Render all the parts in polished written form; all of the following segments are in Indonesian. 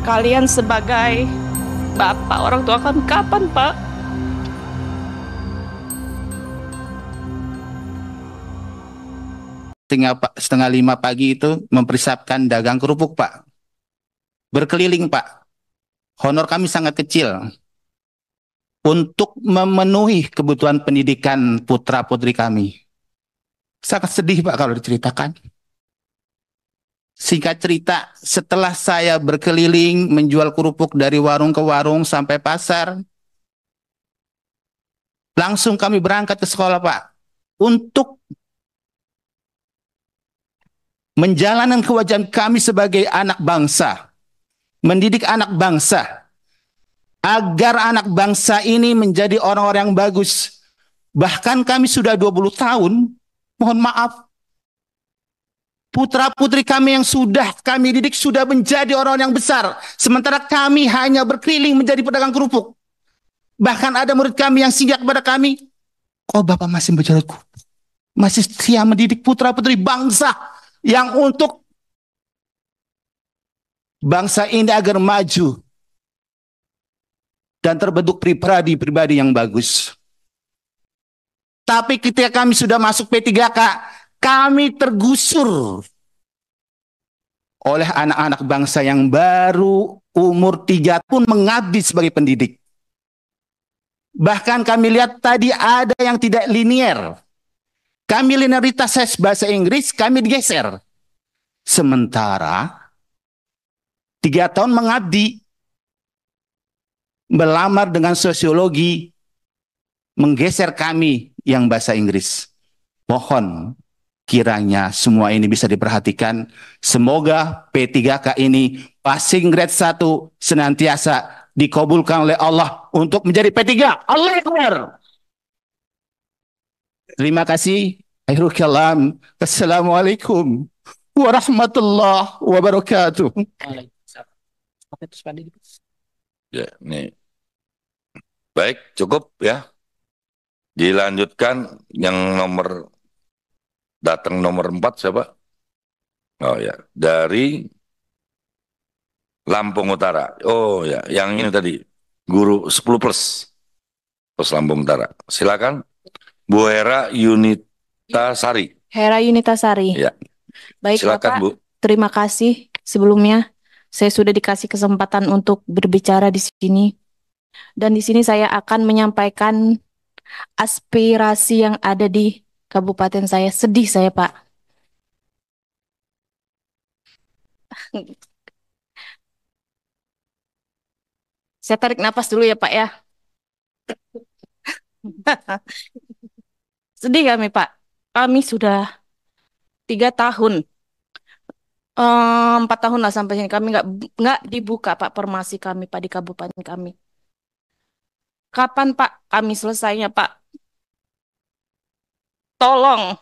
Kalian sebagai bapak orang tua kami kapan, Pak? Setengah 5 pagi itu mempersiapkan dagang kerupuk, Pak. Berkeliling, Pak. Honor kami sangat kecil untuk memenuhi kebutuhan pendidikan putra-putri kami. Sangat sedih, Pak, kalau diceritakan. Singkat cerita, setelah saya berkeliling menjual kerupuk dari warung ke warung sampai pasar, langsung kami berangkat ke sekolah, Pak, untuk menjalankan kewajiban kami sebagai anak bangsa, mendidik anak bangsa, agar anak bangsa ini menjadi orang-orang yang bagus. Bahkan kami sudah 20 tahun, mohon maaf, putra-putri kami yang sudah kami didik sudah menjadi orang yang besar. Sementara kami hanya berkeliling menjadi pedagang kerupuk. Bahkan ada murid kami yang singgah kepada kami, "Oh, Bapak masih berjalan kerupuk, masih setia mendidik putra-putri bangsa yang untuk bangsa ini agar maju dan terbentuk pribadi-pribadi yang bagus." Tapi ketika kami sudah masuk P3K, kami tergusur oleh anak-anak bangsa yang baru umur 3 pun mengabdi sebagai pendidik. Bahkan kami lihat tadi ada yang tidak linier. Kami linearitas bahasa Inggris, kami digeser. Sementara 3 tahun mengabdi, melamar dengan sosiologi, menggeser kami yang bahasa Inggris. Mohon kiranya semua ini bisa diperhatikan. Semoga P3K ini passing grade 1 senantiasa dikabulkan oleh Allah untuk menjadi P3. Allahu Akbar. Terima kasih. Akhirul kalam. Assalamualaikum warahmatullahi wabarakatuh. Ya, nih. Baik, cukup ya. Dilanjutkan yang datang nomor 4 siapa? Oh ya, dari Lampung Utara. Oh ya, yang ini tadi guru 10 plus Lampung Utara. Silakan Bu Hera Yunitasari. Hera Yunitasari. Ya. Baik, Silakan, Bapak. Bu. Terima kasih sebelumnya. Saya sudah dikasih kesempatan untuk berbicara di sini. Dan di sini saya akan menyampaikan aspirasi yang ada di kabupaten saya. Sedih saya, Pak. Saya tarik napas dulu ya, Pak ya. Sedih kami, Pak. Kami sudah 3 tahun, 4 tahun lah sampai sini. Kami nggak dibuka, Pak, formasi kami, Pak, di kabupaten kami. Kapan, Pak, kami selesainya, Pak? Tolong,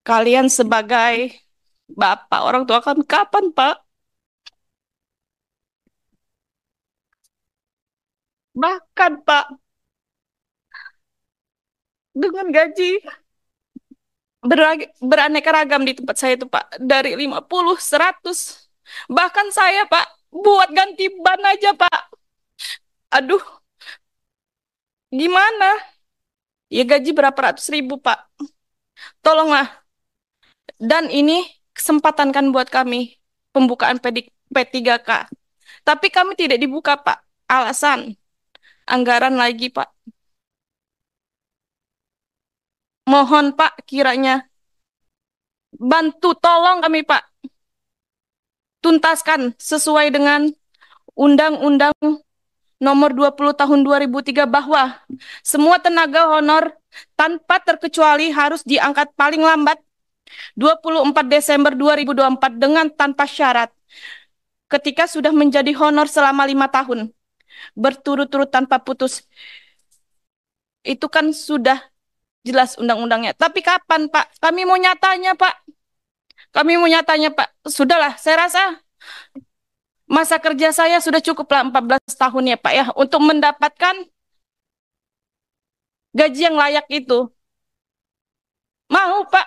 kalian sebagai bapak orang tua kami kapan, Pak? Bahkan, Pak, dengan gaji beraneka ragam di tempat saya itu, Pak, dari 50, 100. Bahkan saya, Pak, buat ganti ban aja, Pak. Aduh, gimana? Ya gaji berapa ratus ribu, Pak. Tolonglah. Dan ini kesempatan kan buat kami, pembukaan P3K. Tapi kami tidak dibuka, Pak. Alasan, anggaran lagi, Pak. Mohon, Pak, kiranya bantu, tolong kami, Pak. Tuntaskan sesuai dengan Undang-Undang Nomor 20 Tahun 2003 bahwa semua tenaga honor tanpa terkecuali harus diangkat paling lambat 24 Desember 2024 dengan tanpa syarat. Ketika sudah menjadi honor selama 5 tahun, berturut-turut tanpa putus. Itu kan sudah jelas undang-undangnya. Tapi kapan, Pak? Kami mau nyatanya, Pak. Kami mau nyatanya, Pak. Sudahlah, saya rasa masa kerja saya sudah cukuplah 14 tahun ya, Pak ya, untuk mendapatkan gaji yang layak itu. Mau, Pak.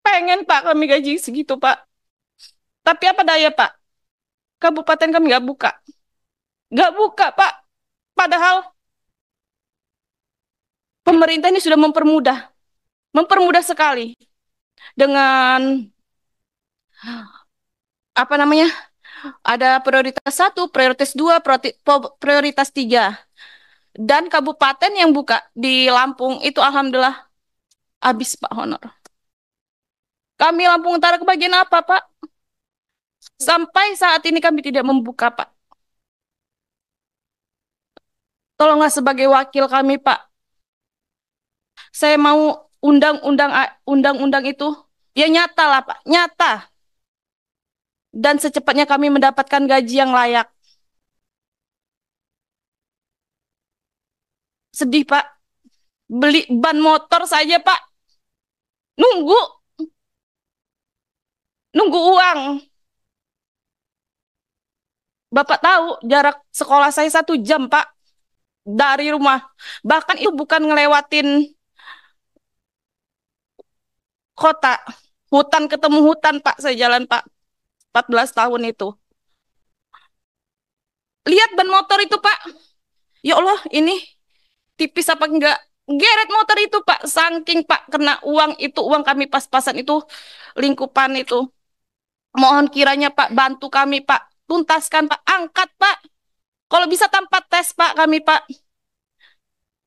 Pengen, Pak, kami gaji segitu, Pak. Tapi apa daya, Pak? Kabupaten kami nggak buka. Nggak buka, Pak. Padahal pemerintah ini sudah mempermudah. Mempermudah sekali. Dengan, apa namanya, ada prioritas 1, prioritas 2, prioritas 3. Dan kabupaten yang buka di Lampung itu alhamdulillah habis, Pak, honor. Kami Lampung Utara kebagian apa, Pak? Sampai saat ini kami tidak membuka, Pak. Tolonglah sebagai wakil kami, Pak. Saya mau undang-undang itu ya nyata lah, Pak, nyata. Dan secepatnya kami mendapatkan gaji yang layak. Sedih, Pak. Beli ban motor saja, Pak. Nunggu, nunggu uang. Bapak tahu jarak sekolah saya 1 jam, Pak, dari rumah. Bahkan itu bukan ngelewatin kota. Hutan ketemu hutan, Pak, saya jalan, Pak. 14 tahun itu. Lihat ban motor itu, Pak. Ya Allah, ini tipis apa enggak? Geret motor itu, Pak. Saking, Pak, kena uang itu, uang kami pas-pasan itu, lingkupan itu. Mohon kiranya, Pak, bantu kami, Pak. Tuntaskan, Pak. Angkat, Pak. Kalau bisa tanpa tes, Pak, kami, Pak.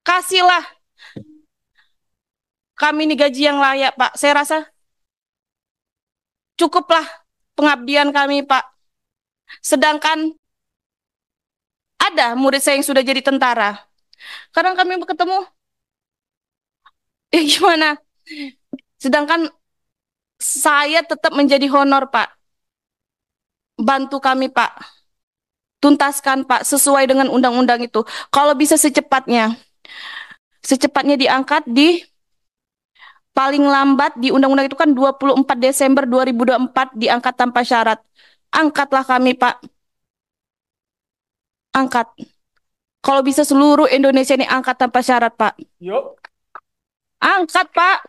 Kasihlah kami ini gaji yang layak, Pak. Saya rasa cukuplah pengabdian kami, Pak. Sedangkan ada murid saya yang sudah jadi tentara. Kadang kami ketemu, gimana? Sedangkan saya tetap menjadi honor, Pak. Bantu kami, Pak. Tuntaskan, Pak, sesuai dengan undang-undang itu. Kalau bisa secepatnya. Secepatnya diangkat di paling lambat di undang-undang itu kan 24 Desember 2024 diangkat tanpa syarat. Angkatlah kami, Pak. Angkat. Kalau bisa seluruh Indonesia ini angkat tanpa syarat, Pak. Yuk. Angkat, Pak.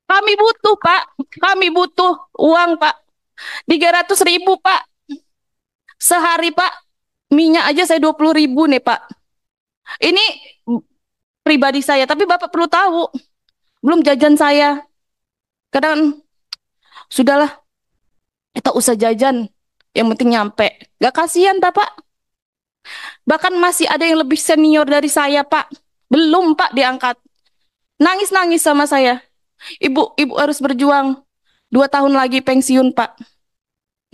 Kami butuh, Pak. Kami butuh uang, Pak. 300.000, Pak. Sehari, Pak. Minyak aja saya 20.000 nih, Pak. Ini pribadi saya, tapi Bapak perlu tahu. Belum jajan saya. Kadang, sudahlah. Kita usah jajan. Yang penting nyampe. Gak kasihan, Bapak. Bahkan masih ada yang lebih senior dari saya, Pak. Belum, Pak, diangkat. Nangis-nangis sama saya. Ibu harus berjuang. 2 tahun lagi pensiun, Pak.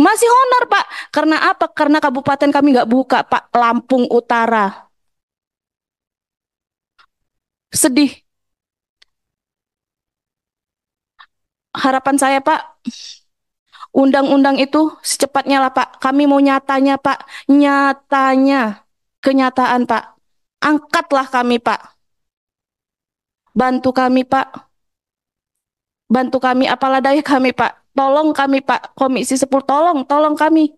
Masih honor, Pak. Karena apa? Karena kabupaten kami nggak buka, Pak. Lampung Utara. Sedih. Harapan saya, Pak, undang-undang itu secepatnya lah, Pak. Kami mau nyatanya, Pak. Nyatanya. Kenyataan, Pak. Angkatlah kami, Pak. Bantu kami, Pak. Bantu kami apalah daya kami, Pak. Tolong kami, Pak. Komisi 10, tolong kami.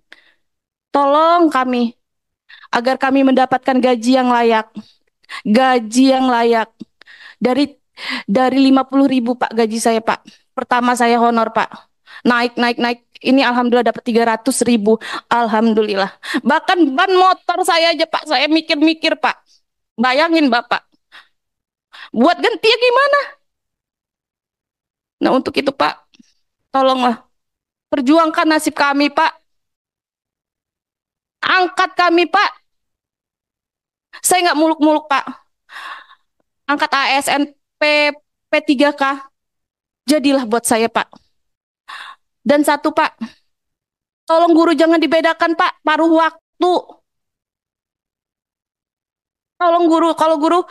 Tolong kami. Agar kami mendapatkan gaji yang layak. Gaji yang layak. Dari 50.000, Pak, gaji saya, Pak. Pertama saya honor, Pak. Naik. Ini alhamdulillah dapat 300.000. Alhamdulillah. Bahkan ban motor saya aja, Pak. Saya mikir-mikir, Pak. Bayangin, Bapak. Buat gantinya gimana? Nah, untuk itu, Pak, tolonglah. Perjuangkan nasib kami, Pak. Angkat kami, Pak. Saya nggak muluk-muluk, Pak. Angkat ASN P3K. Jadilah buat saya, Pak. Dan satu, Pak. Tolong guru jangan dibedakan, Pak. Paruh waktu. Tolong guru, kalau guru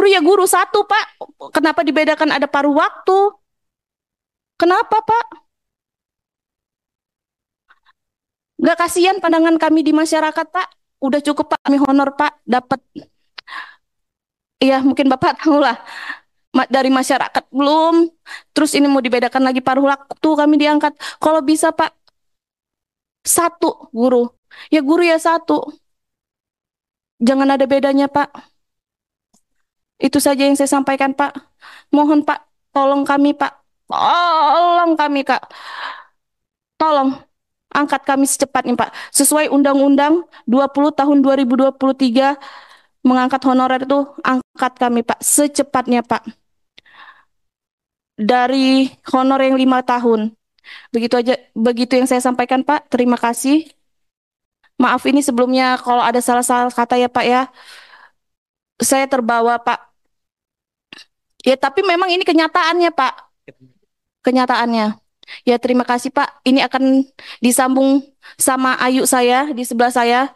ya guru satu, Pak. Kenapa dibedakan ada paruh waktu? Kenapa, Pak? Gak kasihan pandangan kami di masyarakat, Pak. Udah cukup, Pak, kami honor, Pak. Dapat, ya mungkin Bapak tahu lah. Dari masyarakat belum. Terus ini mau dibedakan lagi paruh waktu, kami diangkat. Kalau bisa, Pak, satu guru. Ya guru ya satu. Jangan ada bedanya, Pak. Itu saja yang saya sampaikan, Pak. Mohon, Pak, tolong kami, Pak. Tolong kami, Kak. Tolong angkat kami secepatnya, Pak. Sesuai Undang-Undang 20 tahun 2023 mengangkat honorer itu, angkat kami, Pak, secepatnya, Pak. Dari honor yang 5 tahun. Begitu aja, begitu yang saya sampaikan, Pak. Terima kasih. Maaf ini sebelumnya kalau ada salah-salah kata ya, Pak ya. Saya terbawa, Pak. Ya, tapi memang ini kenyataannya, Pak. Kenyataannya. Ya, terima kasih, Pak. Ini akan disambung sama Ayu saya di sebelah saya.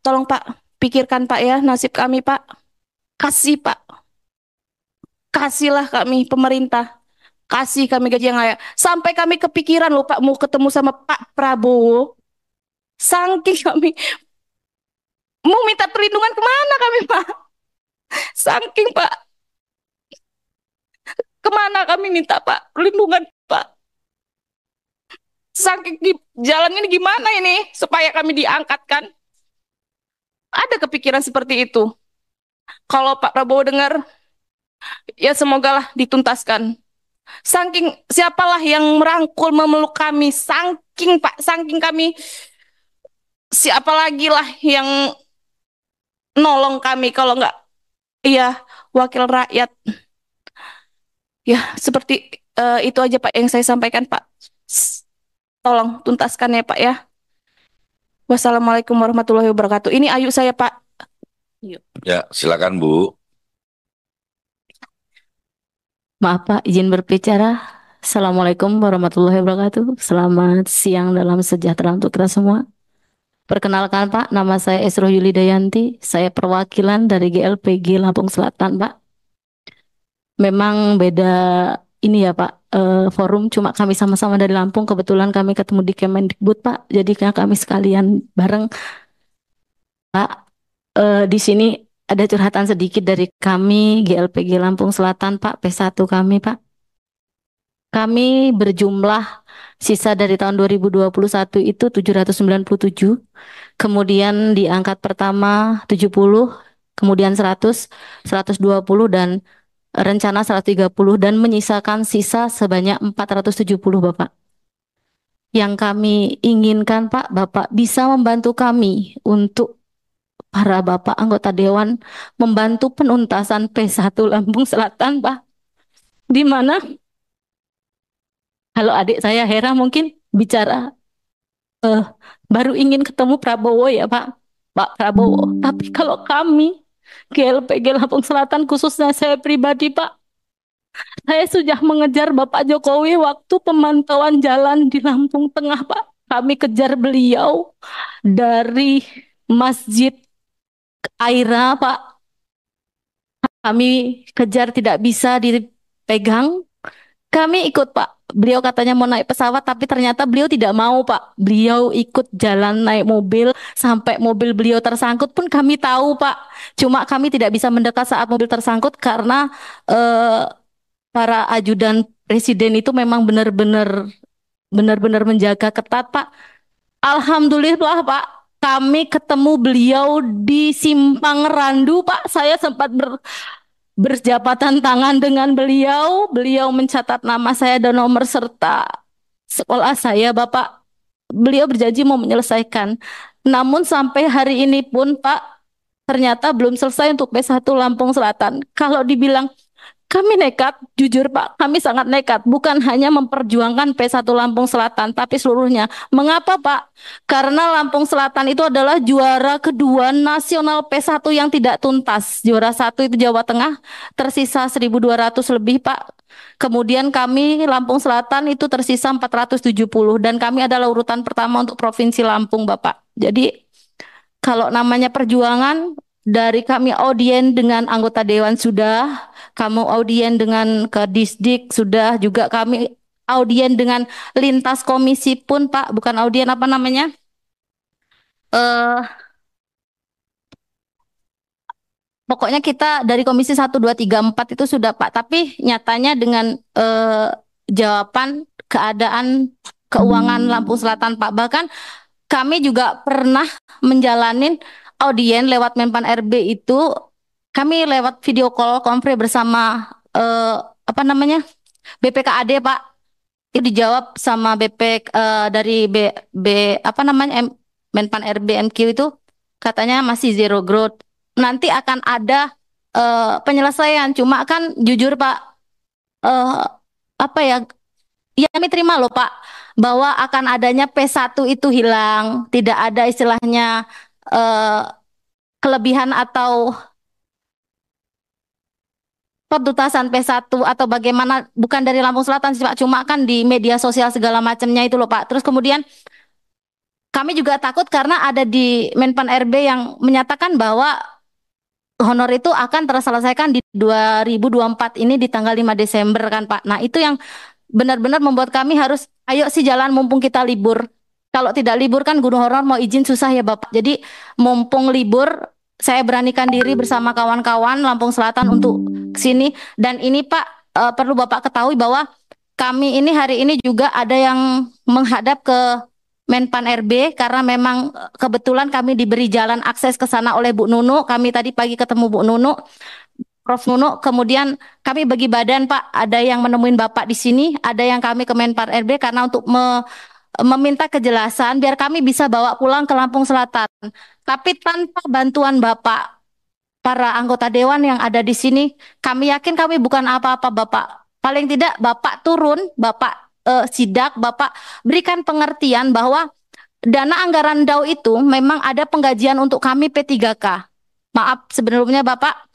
Tolong, Pak, pikirkan, Pak ya, nasib kami, Pak. Kasih, Pak. Kasihlah kami, pemerintah. Kasih kami gaji yang layak. Sampai kami kepikiran loh, Pak, mau ketemu sama Pak Prabowo. Saking kami mau minta perlindungan kemana kami, Pak? Saking, Pak. Kemana kami minta, Pak, perlindungan, Pak? Saking di jalan ini gimana ini supaya kami diangkatkan? Ada kepikiran seperti itu. Kalau Pak Prabowo dengar, ya semogalah dituntaskan. Saking siapalah yang merangkul memeluk kami, saking Pak, saking kami, siapa lagi lah yang nolong kami kalau nggak, iya, wakil rakyat. Ya, seperti itu aja Pak yang saya sampaikan, Pak. Tolong tuntaskan ya Pak ya. Wassalamualaikum warahmatullahi wabarakatuh. Ini Ayu saya, Pak. Ya, silakan Bu. Maaf Pak, izin berbicara. Assalamualaikum warahmatullahi wabarakatuh. Selamat siang dalam sejahtera untuk kita semua. Perkenalkan Pak, nama saya Esroh Yuli Dayanti. Saya perwakilan dari GLPG Lampung Selatan Pak. Memang beda ini ya Pak, forum, cuma kami sama-sama dari Lampung. Kebetulan kami ketemu di Kemendikbud Pak. Jadi kami sekalian bareng Pak. Di sini ada curhatan sedikit dari kami GLPG Lampung Selatan Pak, P1 kami Pak. Kami berjumlah sisa dari tahun 2021 itu 797, kemudian di angkat pertama 70, kemudian 100, 120 dan rencana 130 dan menyisakan sisa sebanyak 470 Bapak. Yang kami inginkan Pak, Bapak bisa membantu kami untuk para Bapak anggota Dewan membantu penuntasan P1 Lampung Selatan Pak. Di mana kalau adik saya Hera mungkin bicara baru ingin ketemu Prabowo ya Pak Prabowo. Tapi kalau kami GLPG Lampung Selatan khususnya saya pribadi Pak, saya sudah mengejar Bapak Jokowi waktu pemantauan jalan di Lampung Tengah Pak. Kami kejar beliau dari Masjid Aira Pak. Kami kejar tidak bisa dipegang. Kami ikut Pak. Beliau katanya mau naik pesawat tapi ternyata beliau tidak mau Pak. Beliau ikut jalan naik mobil sampai mobil beliau tersangkut pun kami tahu Pak. Cuma kami tidak bisa mendekat saat mobil tersangkut karena para ajudan presiden itu memang benar-benar menjaga ketat Pak. Alhamdulillah Pak. Kami ketemu beliau di Simpang Randu Pak. Saya sempat berjabatan tangan dengan beliau. Beliau mencatat nama saya dan nomor serta sekolah saya, Bapak. Beliau berjanji mau menyelesaikan. Namun sampai hari ini pun, Pak, ternyata belum selesai untuk P1 Lampung Selatan. Kalau dibilang kami nekat, jujur Pak, kami sangat nekat. Bukan hanya memperjuangkan P1 Lampung Selatan, tapi seluruhnya. Mengapa Pak? Karena Lampung Selatan itu adalah juara kedua nasional P1 yang tidak tuntas. Juara satu itu Jawa Tengah, tersisa 1.200 lebih Pak. Kemudian kami Lampung Selatan itu tersisa 470. Dan kami adalah urutan pertama untuk Provinsi Lampung Bapak. Jadi kalau namanya perjuangan, dari kami audien dengan anggota dewan sudah, kamu audien dengan ke Disdik sudah, juga kami audien dengan lintas komisi pun Pak, bukan audien apa namanya? Pokoknya kita dari komisi 1, 2, 3, 4 itu sudah Pak, tapi nyatanya dengan jawaban keadaan keuangan Lampung Selatan Pak, bahkan kami juga pernah menjalanin audien lewat Menpan RB itu, kami lewat video call konfre bersama apa namanya BPKAD Pak. Itu dijawab sama dari apa namanya Menpan RB MQ itu katanya masih zero growth. Nanti akan ada penyelesaian. Cuma kan jujur Pak, eh, apa ya? Ya kami terima loh Pak bahwa akan adanya P1 itu hilang, tidak ada istilahnya eh, kelebihan atau pentuntasan P1 atau bagaimana, bukan dari Lampung Selatan sih Pak, cuma kan di media sosial segala macamnya itu loh Pak. Terus kemudian kami juga takut karena ada di Menpan RB yang menyatakan bahwa honor itu akan terselesaikan di 2024 ini di tanggal 5 Desember kan Pak. Nah, itu yang benar-benar membuat kami harus ayo sih jalan mumpung kita libur. Kalau tidak libur kan guru honor mau izin susah ya Bapak. Jadi mumpung libur saya beranikan diri bersama kawan-kawan Lampung Selatan untuk kesini. Dan ini Pak perlu Bapak ketahui bahwa kami ini hari ini juga ada yang menghadap ke Menpan RB karena memang kebetulan kami diberi jalan akses ke sana oleh Bu Nunu. Kami tadi pagi ketemu Bu Nunu, Prof Nunu. Kemudian kami bagi badan Pak. Ada yang menemuin Bapak di sini, ada yang kami ke Menpan RB karena untuk meminta kejelasan biar kami bisa bawa pulang ke Lampung Selatan. Tapi tanpa bantuan Bapak, para anggota dewan yang ada di sini, kami yakin kami bukan apa-apa Bapak. Paling tidak Bapak turun, Bapak sidak, Bapak berikan pengertian bahwa dana anggaran DAU itu memang ada penggajian untuk kami P3K. Maaf sebelumnya Bapak,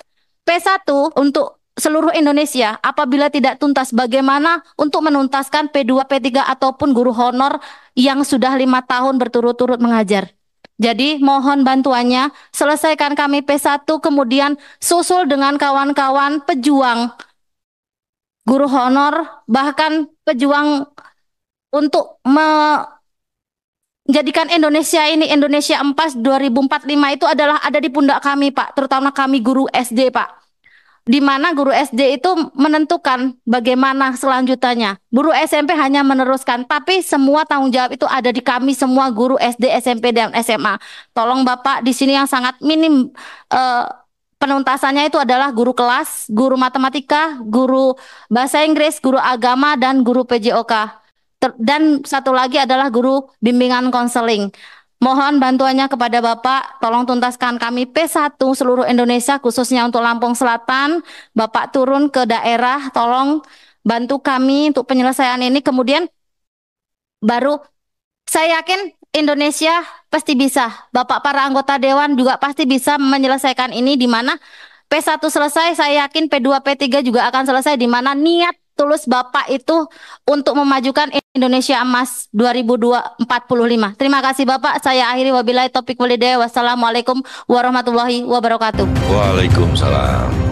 P1 untuk seluruh Indonesia apabila tidak tuntas, bagaimana untuk menuntaskan P2, P3 ataupun guru honor yang sudah 5 tahun berturut-turut mengajar. Jadi mohon bantuannya, selesaikan kami P1, kemudian susul dengan kawan-kawan pejuang guru honor, bahkan pejuang untuk menjadikan Indonesia ini Indonesia Empas 2045 itu adalah ada di pundak kami Pak, terutama kami guru SD Pak. Di mana guru SD itu menentukan bagaimana selanjutannya. Guru SMP hanya meneruskan, tapi semua tanggung jawab itu ada di kami semua guru SD, SMP, dan SMA. Tolong Bapak di sini yang sangat minim penuntasannya itu adalah guru kelas, guru matematika, guru bahasa Inggris, guru agama, dan guru PJOK. Dan satu lagi adalah guru bimbingan konseling. Mohon bantuannya kepada Bapak, tolong tuntaskan kami P1 seluruh Indonesia, khususnya untuk Lampung Selatan. Bapak turun ke daerah, tolong bantu kami untuk penyelesaian ini. Kemudian baru saya yakin Indonesia pasti bisa. Bapak para anggota Dewan juga pasti bisa menyelesaikan ini, di mana P1 selesai, saya yakin P2, P3 juga akan selesai, di mana niat tulus Bapak itu untuk memajukan Indonesia Emas 2045. Terima kasih Bapak. Saya akhiri wabillahi taufiq walhidayah. Wassalamualaikum warahmatullahi wabarakatuh. Waalaikumsalam.